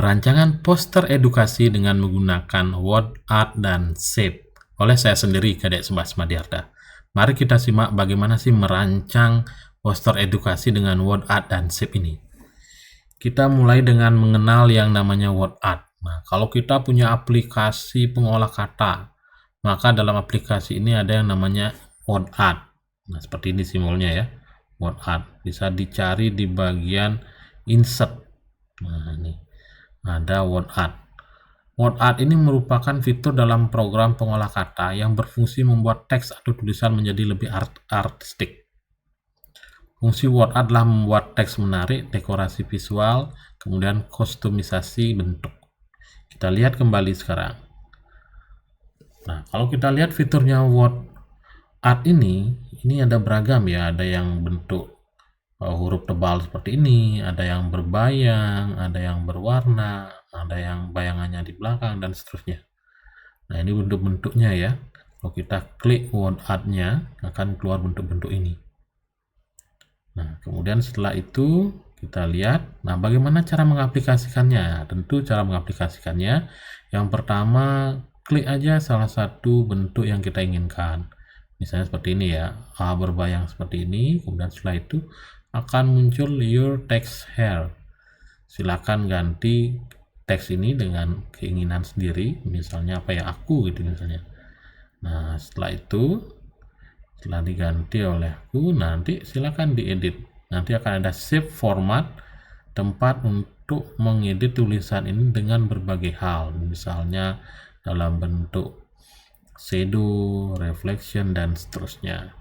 Perancangan poster edukasi dengan menggunakan word art dan shape oleh saya sendiri, Kadek Subas Madiarda. Mari kita simak bagaimana sih merancang poster edukasi dengan word art dan shape ini. Kita mulai dengan mengenal yang namanya word art. Nah, kalau kita punya aplikasi pengolah kata, maka dalam aplikasi ini ada yang namanya word art. Nah, seperti ini simbolnya ya, word art. Bisa dicari di bagian insert. Nah, ini ada word art. Word art ini merupakan fitur dalam program pengolah kata yang berfungsi membuat teks atau tulisan menjadi lebih artistik. Fungsi word art adalah membuat teks menarik, dekorasi visual, kemudian kostumisasi bentuk. Kita lihat kembali sekarang. Nah, kalau kita lihat fiturnya word art ini ada beragam ya, ada yang bentuk huruf tebal seperti ini, ada yang berbayang, ada yang berwarna, ada yang bayangannya di belakang, dan seterusnya. Nah, ini bentuk-bentuknya ya. Kalau kita klik word art-nya, akan keluar bentuk-bentuk ini. Nah, kemudian setelah itu kita lihat, nah bagaimana cara mengaplikasikannya? Tentu cara mengaplikasikannya, yang pertama klik aja salah satu bentuk yang kita inginkan. Misalnya seperti ini ya, A berbayang seperti ini, kemudian setelah itu akan muncul your text here. Silakan ganti teks ini dengan keinginan sendiri, misalnya apa ya, aku gitu misalnya. Nah, setelah itu setelah diganti oleh aku, nanti silakan diedit. Nanti akan ada save format, tempat untuk mengedit tulisan ini dengan berbagai hal, misalnya dalam bentuk shadow, reflection, dan seterusnya.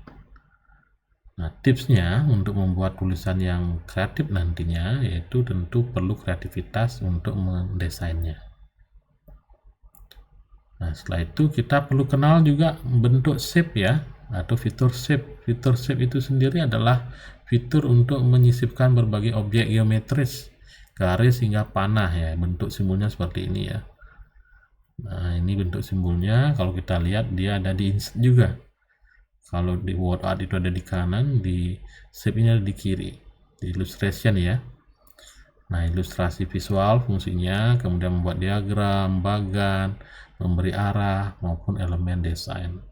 Nah, tipsnya untuk membuat tulisan yang kreatif nantinya yaitu tentu perlu kreativitas untuk mendesainnya. Nah, setelah itu kita perlu kenal juga bentuk shape ya, atau fitur shape. Fitur shape itu sendiri adalah fitur untuk menyisipkan berbagai objek geometris, garis hingga panah ya. Bentuk simbolnya seperti ini ya. Nah, ini bentuk simbolnya. Kalau kita lihat dia ada di insert juga. Kalau di word art itu ada di kanan, di shape-nya ada di kiri, di illustration ya. Nah, ilustrasi visual fungsinya kemudian membuat diagram, bagan, memberi arah, maupun elemen desain.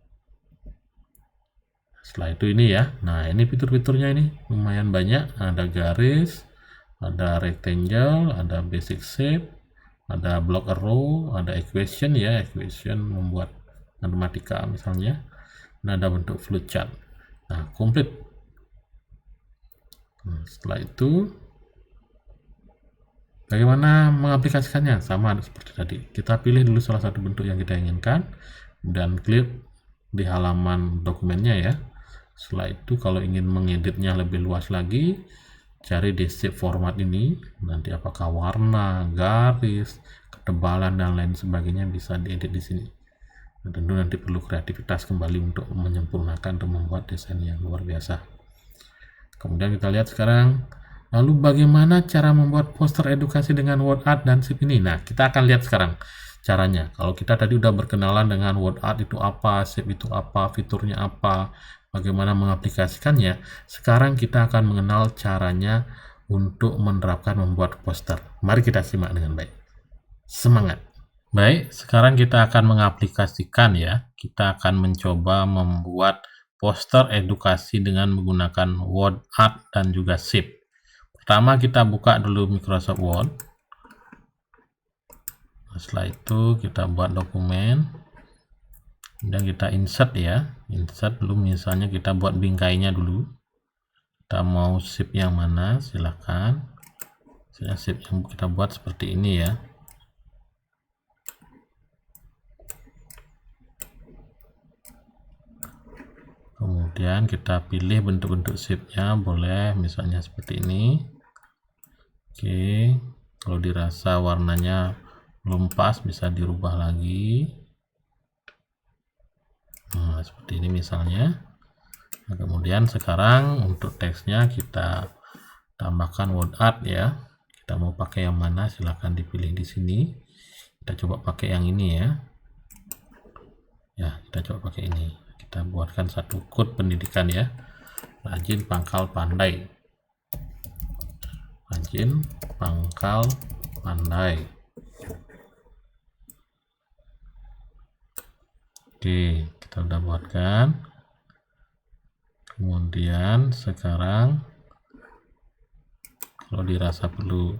Setelah itu ini ya, nah ini fitur-fiturnya ini lumayan banyak, ada garis, ada rectangle, ada basic shape, ada block arrow, ada equation ya, equation membuat matematika misalnya. Nah, ada bentuk flowchart. Nah, komplit. Nah, setelah itu bagaimana mengaplikasikannya? Sama seperti tadi. Kita pilih dulu salah satu bentuk yang kita inginkan dan klik di halaman dokumennya ya. Setelah itu kalau ingin mengeditnya lebih luas lagi, cari di shape format ini. Nanti apakah warna, garis, ketebalan, dan lain sebagainya bisa diedit di sini. Nah, tentu nanti perlu kreativitas kembali untuk menyempurnakan dan membuat desain yang luar biasa. Kemudian kita lihat sekarang, lalu bagaimana cara membuat poster edukasi dengan word art dan shape ini? Nah, kita akan lihat sekarang caranya. Kalau kita tadi udah berkenalan dengan word art itu apa, shape itu apa, fiturnya apa, bagaimana mengaplikasikannya, sekarang kita akan mengenal caranya untuk menerapkan membuat poster. Mari kita simak dengan baik. Semangat! Baik, sekarang kita akan mengaplikasikan ya. Kita akan mencoba membuat poster edukasi dengan menggunakan word art dan juga shape. Pertama kita buka dulu Microsoft Word. Setelah itu kita buat dokumen. Kemudian kita insert ya. Insert dulu, misalnya kita buat bingkainya dulu. Kita mau shape yang mana, silahkan. Misalnya shape yang kita buat seperti ini ya. Kemudian kita pilih bentuk-bentuk shape-nya, boleh misalnya seperti ini. Oke, kalau dirasa warnanya belum pas bisa dirubah lagi. Nah, seperti ini misalnya. Nah, kemudian sekarang untuk teksnya kita tambahkan word art ya. Kita mau pakai yang mana silahkan dipilih di sini. Kita coba pakai yang ini ya. Ya, kita coba pakai ini. Kita buatkan satu quote pendidikan ya. Rajin, pangkal, pandai. Rajin, pangkal, pandai. Oke, kita udah buatkan. Kemudian sekarang kalau dirasa perlu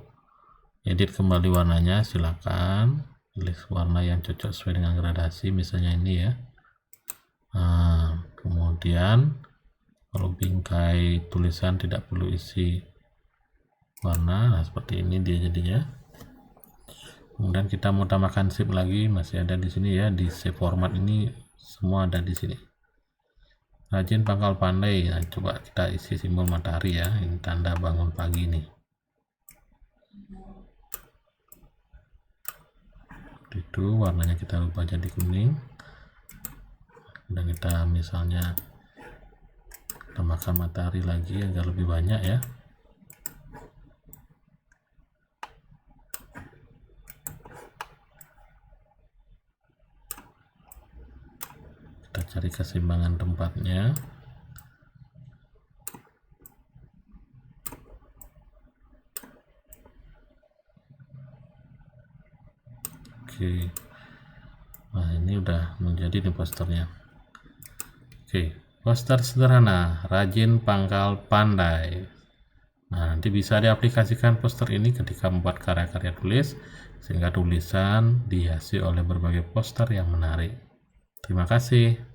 edit kembali warnanya, silakan pilih warna yang cocok sesuai dengan gradasi, misalnya ini ya. Nah, kemudian kalau bingkai tulisan tidak perlu isi warna, nah seperti ini dia jadinya. Kemudian kita mau tambahkan shape lagi, masih ada di sini ya, di shape format ini semua ada di sini. Rajin pangkal pandai. Nah, coba kita isi simbol matahari ya, ini tanda bangun pagi nih. Itu warnanya kita ubah jadi kuning. Dan kita misalnya tambahkan matahari lagi agar lebih banyak ya. Kita cari keseimbangan tempatnya. Oke. Nah, ini udah menjadi nih posternya. Oke, poster sederhana, rajin pangkal pandai. Nah, nanti bisa diaplikasikan poster ini ketika membuat karya-karya tulis, sehingga tulisan dihiasi oleh berbagai poster yang menarik. Terima kasih.